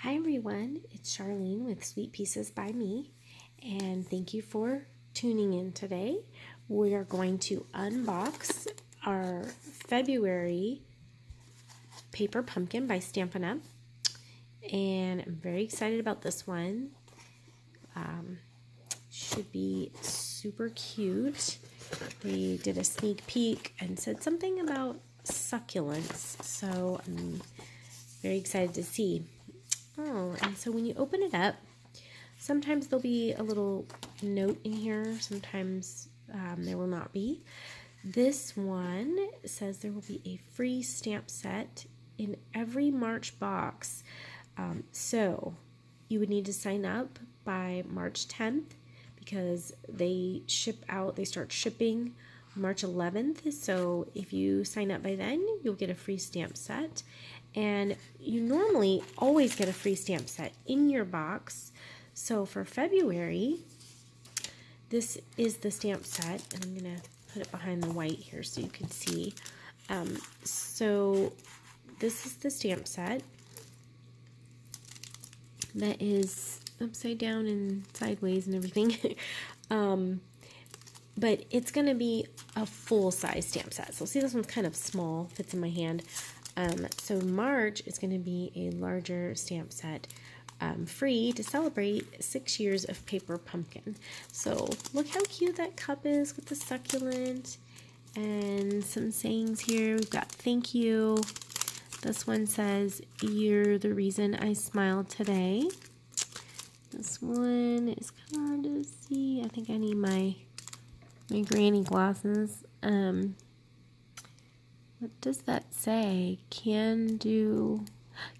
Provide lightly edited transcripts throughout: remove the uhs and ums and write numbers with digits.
Hi everyone, it's Charlene with Sweet Pieces by Me, and thank you for tuning in today. We are going to unbox our February paper pumpkin by Stampin' Up, and I'm very excited about this one. Should be super cute. They did a sneak peek and said something about succulents, so I'm very excited to see. Oh, and so when you open it up, sometimes there'll be a little note in here, sometimes there will not be. This one says there will be a free stamp set in every March box. So you would need to sign up by March 10th because they start shipping March 11th. So if you sign up by then, you'll get a free stamp set. And you normally always get a free stamp set in your box. So for February, this is the stamp set, and I'm going to put it behind the white here so you can see. So this is the stamp set that is upside down and sideways and everything. But it's going to be a full-size stamp set. So see, this one's kind of small, fits in my hand. So March is going to be a larger stamp set, free to celebrate 6 years of paper pumpkin. So look how cute that cup is with the succulent and some sayings here. We've got thank you. This one says, you're the reason I smiled today. This one is kind of hard to see. I think I need my granny glasses. What does that say? Can do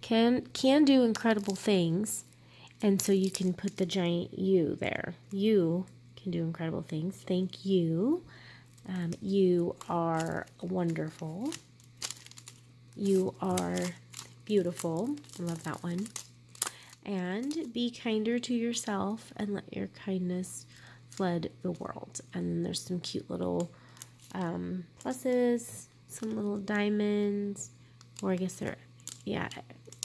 incredible things. And so you can put the giant U there. You can do incredible things. Thank you. You are wonderful. You are beautiful. I love that one. And be kinder to yourself and let your kindness flood the world. And then there's some cute little pluses, some little diamonds, or I guess they're, yeah,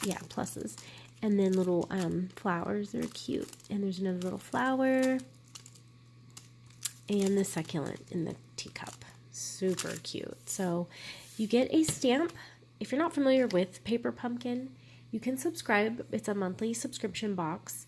pluses. And then little flowers, they're cute. And there's another little flower. And the succulent in the teacup. Super cute. So you get a stamp. If you're not familiar with Paper Pumpkin, you can subscribe. It's a monthly subscription box.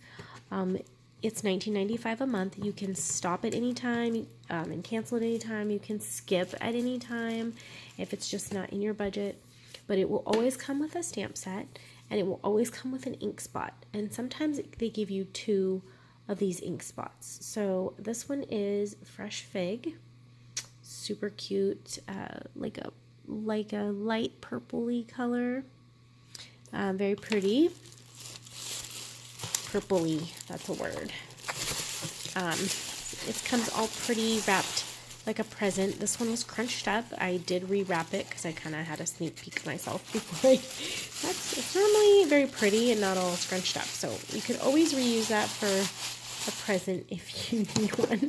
It's $19.95 a month. You can stop at any time and cancel at any time. You can skip at any time if it's just not in your budget. But it will always come with a stamp set, and it will always come with an ink spot. And sometimes they give you 2 of these ink spots. So this one is Fresh Fig. Super cute, like a light purpley color. Very pretty. Purpley, that's a word. It comes all pretty wrapped like a present. This one was crunched up. I did rewrap it because I kind of had a sneak peek myself before. It's normally very pretty and not all scrunched up, so you could always reuse that for a present if you need one.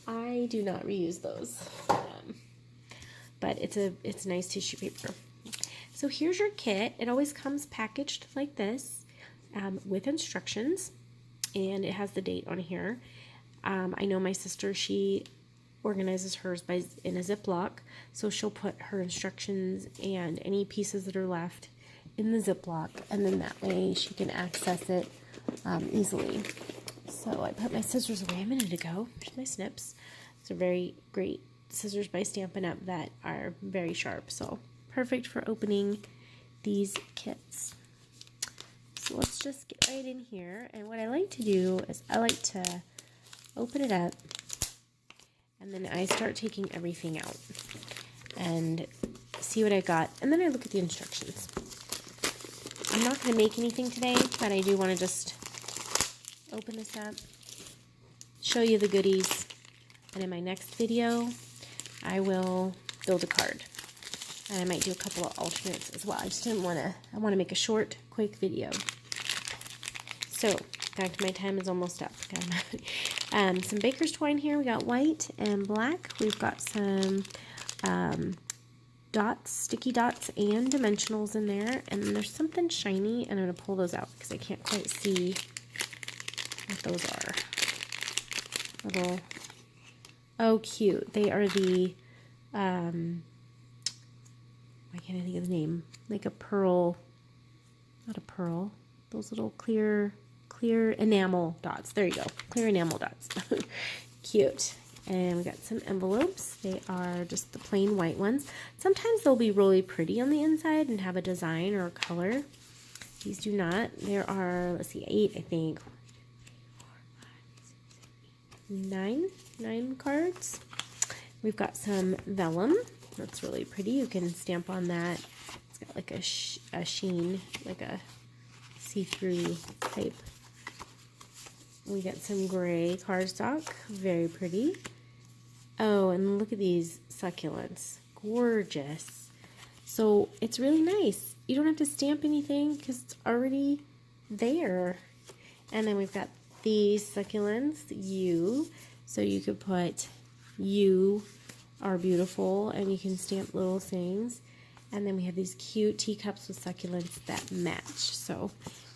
I do not reuse those, but it's nice tissue paper. So here's your kit. It always comes packaged like this. With instructions, and it has the date on here. I know my sister, she organizes hers in a Ziploc, so she'll put her instructions and any pieces that are left in the Ziploc, and then that way she can access it easily. So I put my scissors away a minute ago. Here's my snips. It's a very great scissors by Stampin' Up that are very sharp, so perfect for opening these kits. So let's just get right in here, and what I like to do is I like to open it up, and then I start taking everything out and see what I got, and then I look at the instructions. I'm not going to make anything today, but I do want to just open this up, show you the goodies, and in my next video I will build a card. And I might do a couple of alternates as well. I want to make a short, quick video. So, back to my time is almost up. Some baker's twine here. We got white and black. We've got some dots, sticky dots, and dimensionals in there. And then there's something shiny, and I'm going to pull those out because I can't quite see what those are. Little, oh, cute. They are the, why can't I think of the name? Like a pearl, not a pearl, those little clear enamel dots. There you go, clear enamel dots. Cute. And we got some envelopes. They are just the plain white ones. Sometimes they'll be really pretty on the inside and have a design or a color. These do not. There are, let's see, 8, I think. 9 cards. We've got some vellum. That's really pretty. You can stamp on that. It's got like a sheen, like a see-through type. We got some gray cardstock. Very pretty. Oh, and look at these succulents. Gorgeous. So it's really nice. You don't have to stamp anything because it's already there. And then we've got these succulents, you. So you could put you are beautiful, and you can stamp little things. And then we have these cute teacups with succulents that match. So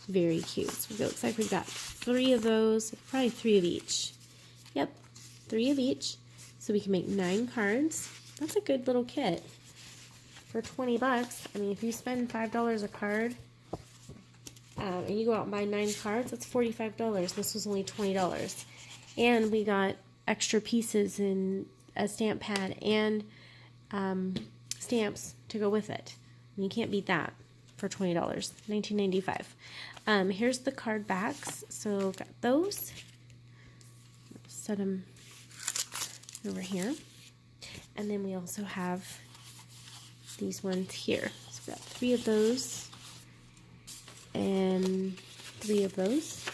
very cute. So it looks like we've got 3 of those, probably 3 of each. Yep, 3 of each. So we can make 9 cards. That's a good little kit for 20 bucks. I mean, if you spend $5 a card and you go out and buy 9 cards, that's $45. This was only $20. And we got extra pieces in a stamp pad and stamps to go with it. And you can't beat that for $20, $19.95. Here's the card backs. So got those. Set them over here. And then we also have these ones here. So we've got 3 of those and 3 of those.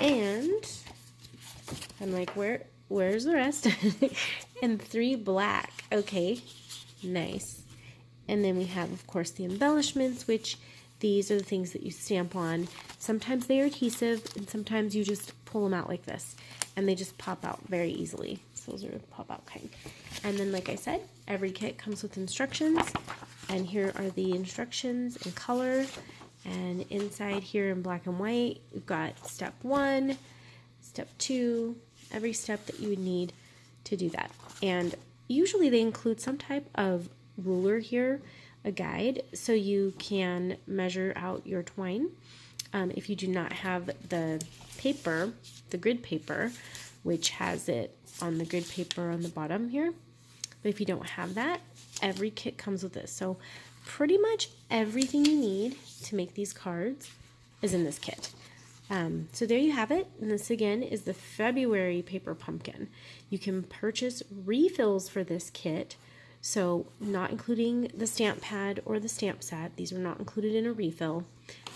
And I'm like, where's the rest? And 3 black. Okay, nice. And then we have, of course, the embellishments, which these are the things that you stamp on. Sometimes they are adhesive, and sometimes you just pull them out like this, and they just pop out very easily. So those are the pop-out kind. And then, like I said, every kit comes with instructions, and here are the instructions in color, and inside here in black and white, we've got step 1, step 2, every step that you would need to do that. And usually they include some type of ruler here, a guide, so you can measure out your twine. If you do not have the paper, the grid paper, which has it on the grid paper on the bottom here, but if you don't have that, every kit comes with this. So pretty much everything you need to make these cards is in this kit. So there you have it, and this again is the February paper pumpkin. You can purchase refills for this kit, so not including the stamp pad or the stamp set. These are not included in a refill,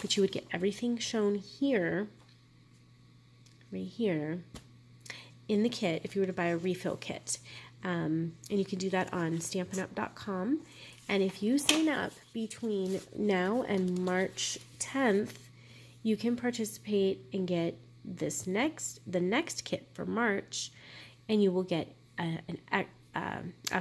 but you would get everything shown here, right here, in the kit if you were to buy a refill kit. And you can do that on stampinup.com. And if you sign up between now and March 10th, you can participate and get the next kit for March, and you will get a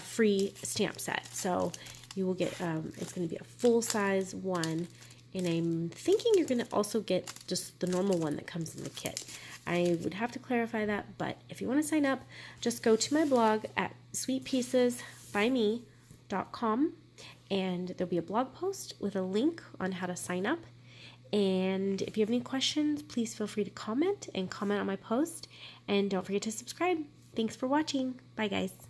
free stamp set. So you will get, it's going to be a full-size one, and I'm thinking you're going to also get just the normal one that comes in the kit. I would have to clarify that, but if you want to sign up, just go to my blog at sweetpiecesbyme.com, and there'll be a blog post with a link on how to sign up. And if you have any questions, please feel free to comment on my post, and don't forget to subscribe. Thanks for watching. Bye, guys.